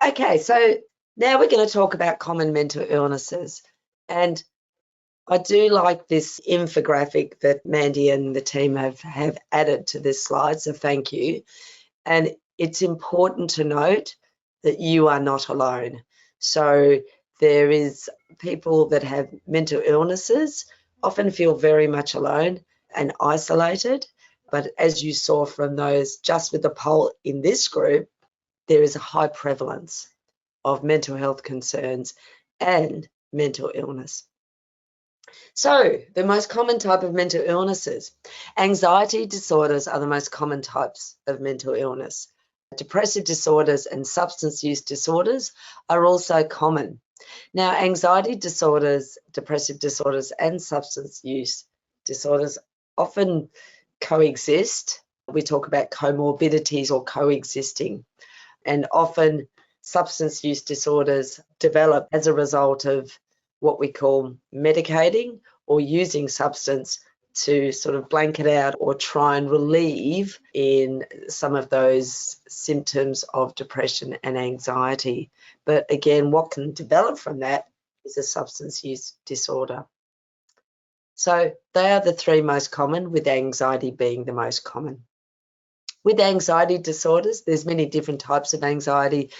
Okay, so now we're going to talk about common mental illnesses. And I do like this infographic that Mandy and the team have added to this slide, so thank you. And it's important to note that you are not alone. So there is people that have mental illnesses often feel very much alone and isolated. But as you saw from those, just with the poll in this group, there is a high prevalence of mental health concerns and mental illness. So the most common type of mental illnesses, anxiety disorders are the most common types of mental illness. Depressive disorders and substance use disorders are also common. Now, anxiety disorders, depressive disorders, and substance use disorders often coexist. We talk about comorbidities or coexisting, and often substance use disorders develop as a result of what we call medicating or using substance to sort of blanket out or try and relieve in some of those symptoms of depression and anxiety. But again, what can develop from that is a substance use disorder. So they are the three most common, with anxiety being the most common. With anxiety disorders, there's many different types of anxiety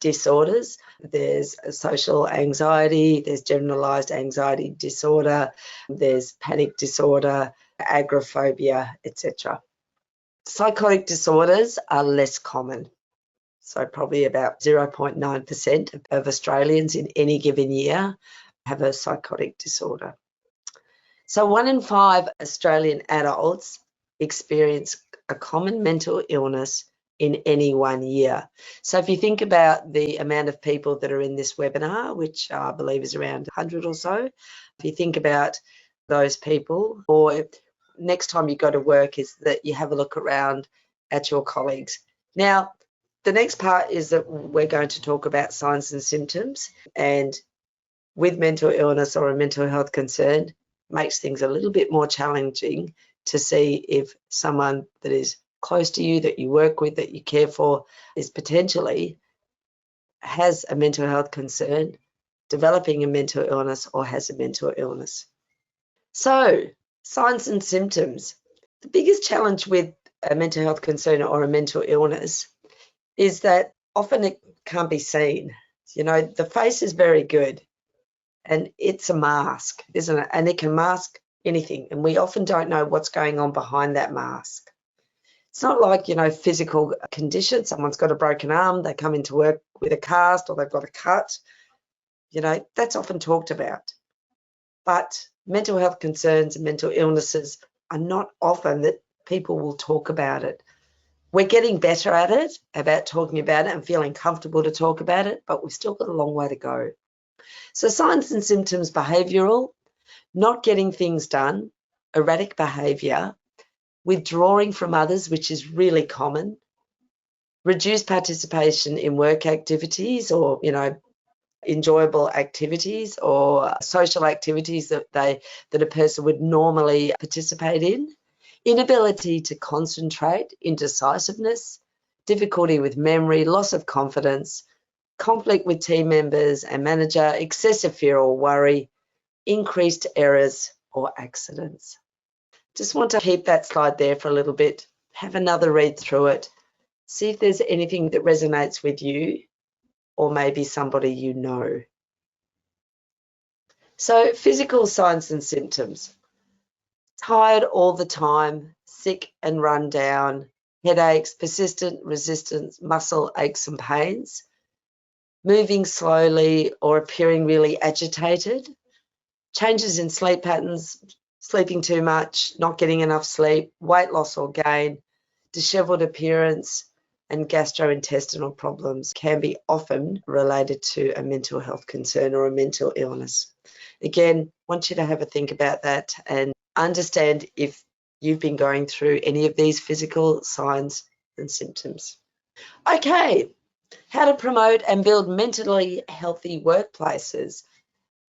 disorders. There's social anxiety, there's generalized anxiety disorder, there's panic disorder, agoraphobia, etc. Psychotic disorders are less common. So probably about 0.9% of Australians in any given year have a psychotic disorder. So 1 in 5 Australian adults experience a common mental illness in any 1 year. So if you think about the amount of people that are in this webinar, which I believe is around 100 or so, if you think about those people, or next time you go to work, is that you have a look around at your colleagues. Now, the next part is that we're going to talk about signs and symptoms, and with mental illness or a mental health concern, makes things a little bit more challenging to see if someone that is close to you, that you work with, that you care for, is potentially has a mental health concern, developing a mental illness, or has a mental illness. So, signs and symptoms. The biggest challenge with a mental health concern or a mental illness is that often it can't be seen. You know, the face is very good and it's a mask, isn't it? And it can mask anything, and we often don't know what's going on behind that mask. It's not like, you know, physical condition. Someone's got a broken arm, they come into work with a cast, or they've got a cut. You know, that's often talked about. But mental health concerns and mental illnesses are not often that people will talk about it. We're getting better at it, about talking about it and feeling comfortable to talk about it, but we've still got a long way to go. So signs and symptoms: behavioural, not getting things done, erratic behaviour, withdrawing from others, which is really common, reduced participation in work activities or, you know, enjoyable activities or social activities that a person would normally participate in, inability to concentrate, indecisiveness, difficulty with memory, loss of confidence, conflict with team members and manager, excessive fear or worry, increased errors or accidents. Just want to keep that slide there for a little bit, have another read through it, see if there's anything that resonates with you or maybe somebody you know. So physical signs and symptoms: tired all the time, sick and run down, headaches, persistent resistance, muscle aches and pains, moving slowly or appearing really agitated, changes in sleep patterns, sleeping too much, not getting enough sleep, weight loss or gain, dishevelled appearance, and gastrointestinal problems can be often related to a mental health concern or a mental illness. Again, I want you to have a think about that and understand if you've been going through any of these physical signs and symptoms. Okay, how to promote and build mentally healthy workplaces.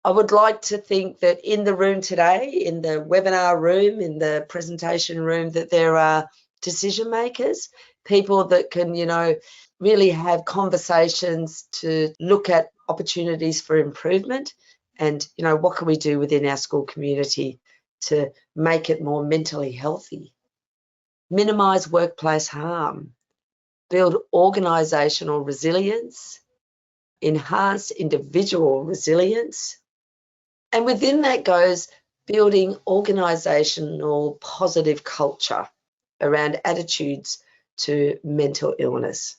I would like to think that in the room today, in the webinar room, in the presentation room, that there are decision makers, people that can, you know, really have conversations to look at opportunities for improvement and, you know, what can we do within our school community to make it more mentally healthy. Minimise workplace harm, build organisational resilience, enhance individual resilience, and within that goes building organisational positive culture around attitudes to mental illness.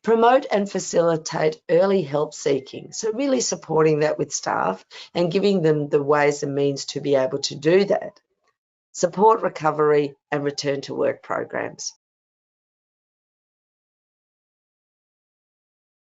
Promote and facilitate early help seeking. So really supporting that with staff and giving them the ways and means to be able to do that. Support recovery and return to work programs.